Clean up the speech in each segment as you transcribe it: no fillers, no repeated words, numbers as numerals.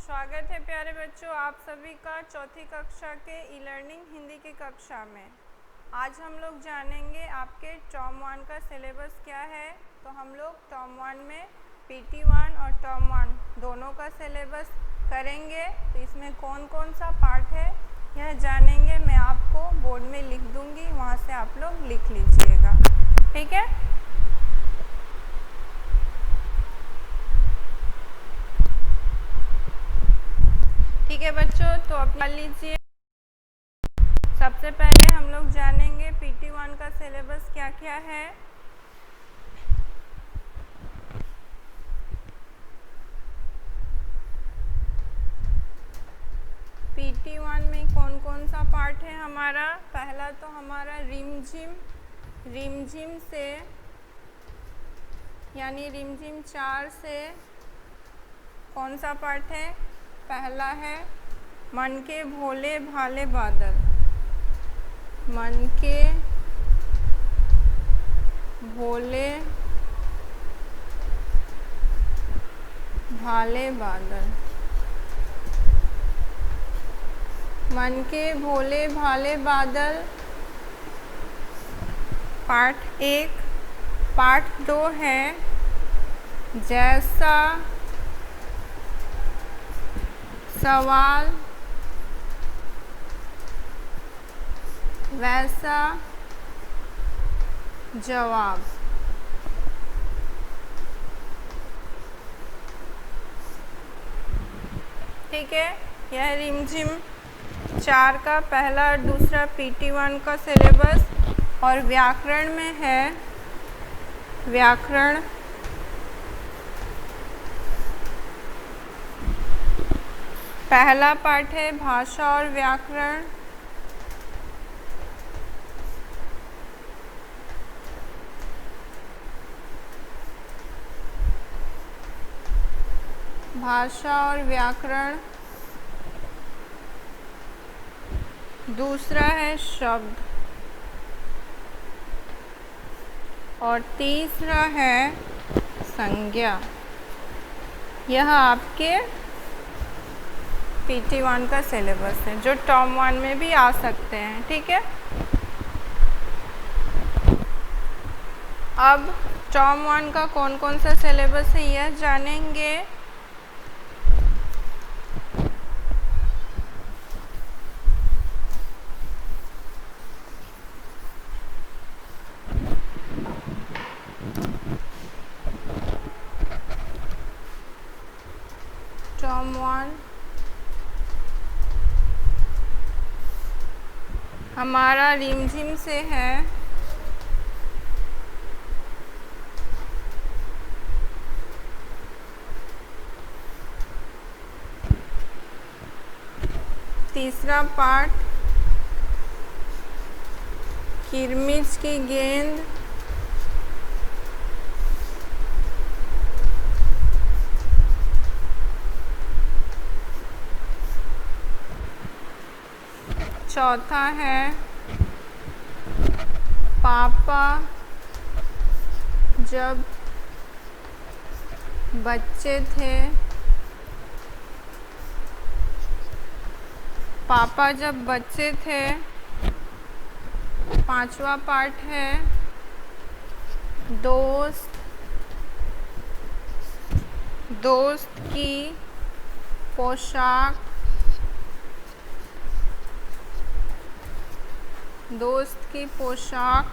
स्वागत है प्यारे बच्चों आप सभी का चौथी कक्षा के ई लर्निंग हिंदी की कक्षा में। आज हम लोग जानेंगे आपके टर्म 1 का सिलेबस क्या है। तो हम लोग टर्म 1 में PT1 और टर्म 1 दोनों का सिलेबस करेंगे। तो इसमें कौन कौन सा पार्ट है यह जानेंगे। मैं आपको बोर्ड में लिख दूंगी, वहाँ से आप लोग लिख लीजिएगा, ठीक है। ठीक है बच्चों, तो अपना लीजिए। सबसे पहले हम लोग जानेंगे PT1 का सिलेबस क्या क्या है। PT1 में कौन कौन सा पार्ट है हमारा। पहला तो हमारा रिमझिम से यानी रिमझिम 4 से कौन सा पार्ट है। पहला है मन के भोले भाले बादल। मन के भोले भाले बादल। मन के भोले भाले बादल पार्ट 1। पार्ट 2 है जैसा सवाल वैसा जवाब। ठीक है, यह रिमझिम 4 का पहला और दूसरा PT1 का सिलेबस। और व्याकरण में है व्याकरण पहला पार्ट है भाषा और व्याकरण। भाषा और व्याकरण। दूसरा है शब्द और तीसरा है संज्ञा। यह आपके PT1 का सिलेबस है जो टर्म 1 में भी आ सकते हैं, ठीक है। अब टर्म 1 का कौन कौन सा सिलेबस है यह जानेंगे। टर्म 1 हमारा रिमझिम से है तीसरा पार्ट किरमिच की गेंद। चौथा है पापा जब बच्चे थे। पापा जब बच्चे थे। पांचवा पार्ट है दोस्त की पोशाक। दोस्त की पोशाक।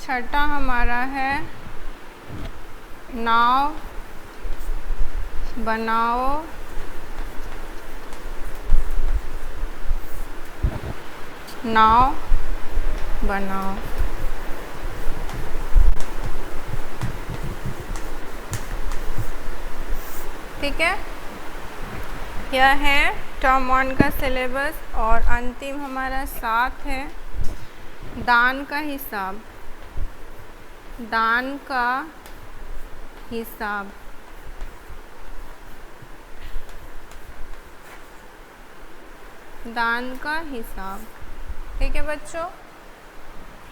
छठा हमारा है नाव बनाओ। नाव बनाओ। ठीक है, यह है टर्म 1 का सिलेबस। और अंतिम हमारा 7 है दान का हिसाब। दान का हिसाब। दान का हिसाब। ठीक है बच्चों,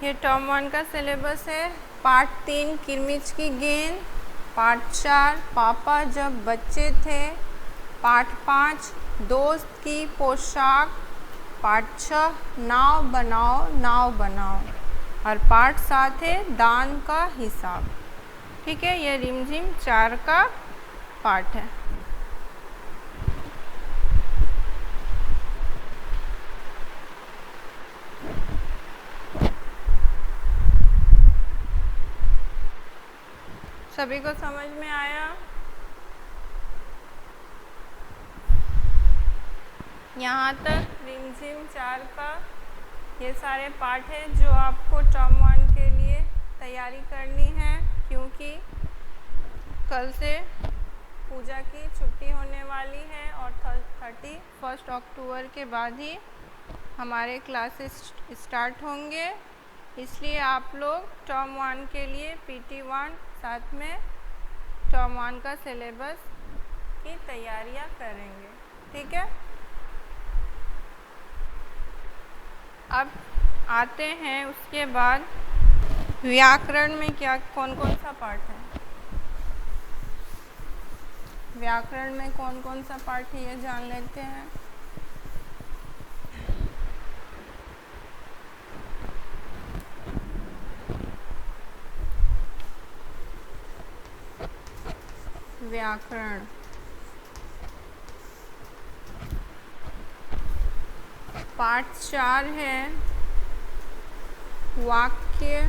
ये टर्म 1 का सिलेबस है। पार्ट 3 किरमिच की गेंद। पार्ट 4 पापा जब बच्चे थे। पाठ 5 दोस्त की पोशाक, पाठ 6 नाव बनाओ नाव बनाओ, और पाठ 7 है दान का हिसाब। ठीक है, यह रिमझिम 4 का पाठ है। सभी को समझ में आया? यहाँ तक रिमझिम 4 का ये सारे पाठ है जो आपको टर्म 1 के लिए तैयारी करनी है, क्योंकि कल से पूजा की छुट्टी होने वाली है और 31 अक्टूबर के बाद ही हमारे क्लासेस स्टार्ट होंगे। इसलिए आप लोग टर्म 1 के लिए PT1 साथ में टर्म 1 का सिलेबस की तैयारियां करेंगे। ठीक है, अब आते हैं उसके बाद व्याकरण में क्या कौन कौन सा पाठ है। व्याकरण में कौन कौन सा पाठ है ये जान लेते हैं। व्याकरण पाठ 4 है वाक्य,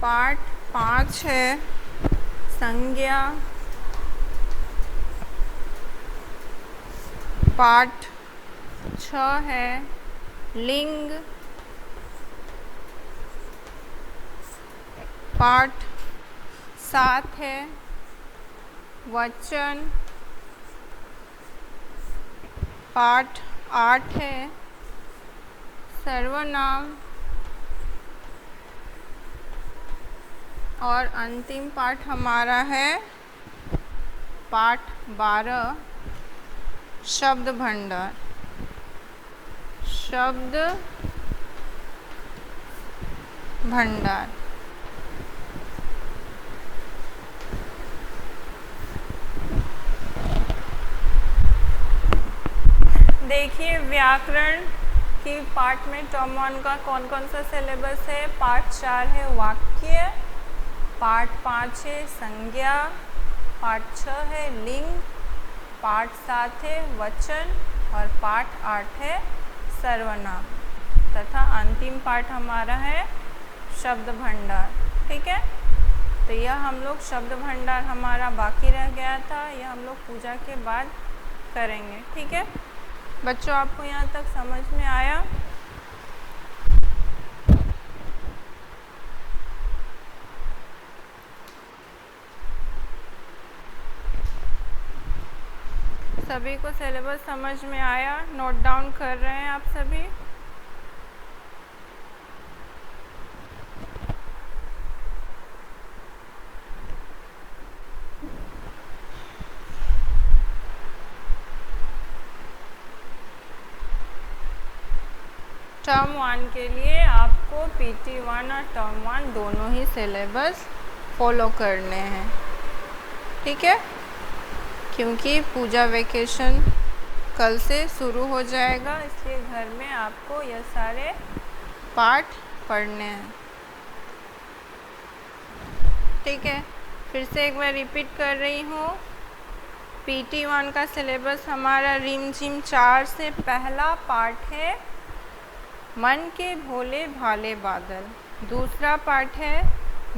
पाठ 5 है संज्ञा, पाठ 6 है लिंग, पाठ 7 है वचन, पाठ 8 है सर्वनाम, और अंतिम पाठ हमारा है पाठ 12 शब्द भंडार। शब्द भंडार देखिए, व्याकरण की पार्ट में टर्म 1 का कौन कौन सा सिलेबस है। पाठ 4 है वाक्य, पाठ 5 है संज्ञा, पाठ 6 है लिंग, पाठ 7 है वचन, और पाठ 8 है सर्वनाम, तथा अंतिम पाठ हमारा है शब्द भंडार। ठीक है, तो यह हम लोग शब्द भंडार हमारा बाकी रह गया था, यह हम लोग पूजा के बाद करेंगे। ठीक है बच्चों, आपको यहाँ तक समझ में आया? सभी को सिलेबस समझ में आया? नोट डाउन कर रहे हैं आप सभी? टर्म 1 के लिए आपको PT1 और टर्म 1 दोनों ही सिलेबस फॉलो करने हैं। ठीक है, क्योंकि पूजा वेकेशन कल से शुरू हो जाएगा, इसलिए घर में आपको यह सारे पाठ पढ़ने हैं। ठीक है, फिर से एक बार रिपीट कर रही हूँ। PT1 का सिलेबस हमारा रिमझिम 4 से पहला पाठ है मन के भोले भाले बादल, दूसरा पाठ है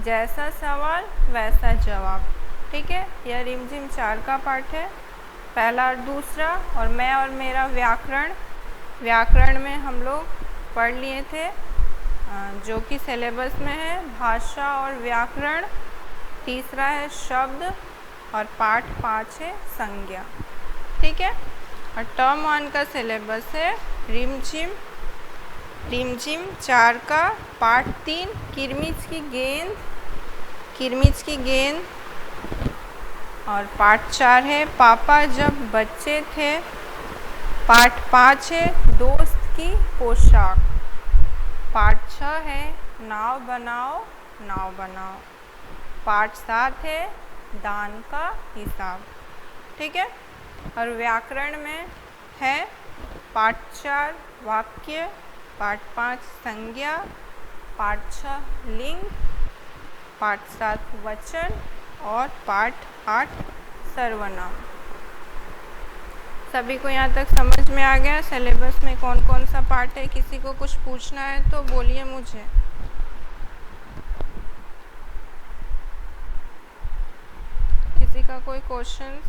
जैसा सवाल वैसा जवाब। ठीक है, यह रिमझिम 4 का पाठ है, पहला और दूसरा। और मैं और मेरा व्याकरण में हम लोग पढ़ लिए थे, जो कि सिलेबस में है भाषा और व्याकरण, तीसरा है शब्द, और पाठ 5 है संज्ञा। ठीक है, और टर्म 1 का सिलेबस है रिमझिम 4 का पाठ 3 किरमिच की गेंद, और पाठ 4 है पापा जब बच्चे थे, पाठ 5 है दोस्त की पोशाक, पाठ 6 है नाव बनाओ, पाठ 7 है दान का हिसाब। ठीक है। और व्याकरण में है पाठ 4 वाक्य, पाठ 5 संज्ञा, पाठ 6 लिंग, पाठ 7 वचन और पाठ 8 सर्वनाम। सभी को यहाँ तक समझ में आ गया सिलेबस में कौन कौन सा पार्ट है? किसी को कुछ पूछना है तो बोलिए मुझे। किसी का कोई क्वेश्चन,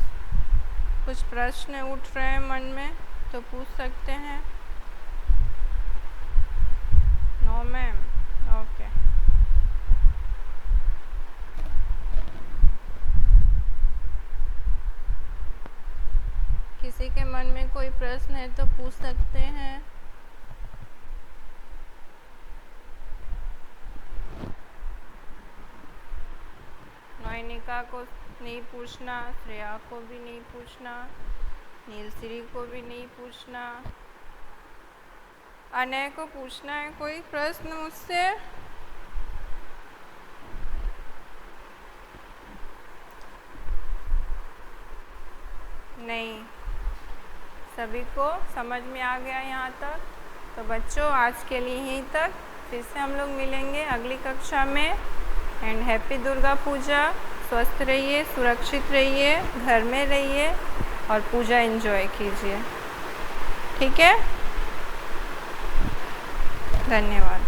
कुछ प्रश्न उठ रहे हैं मन में तो पूछ सकते हैं। No ma'am, okay. किसी के मन में कोई प्रश्न है तो पूछ सकते हैं। नयनिका को नहीं पूछना, श्रेया को भी नहीं पूछना, नीलश्री को भी नहीं पूछना। अनय को पूछना है कोई प्रश्न मुझसे? नहीं, सभी को समझ में आ गया यहाँ तक। तो बच्चों आज के लिए यहीं तक, फिर से हम लोग मिलेंगे अगली कक्षा में। And happy Durga Puja. स्वस्थ रहिए, सुरक्षित रहिए, घर में रहिए और पूजा एंजॉय कीजिए। ठीक है, धन्यवाद।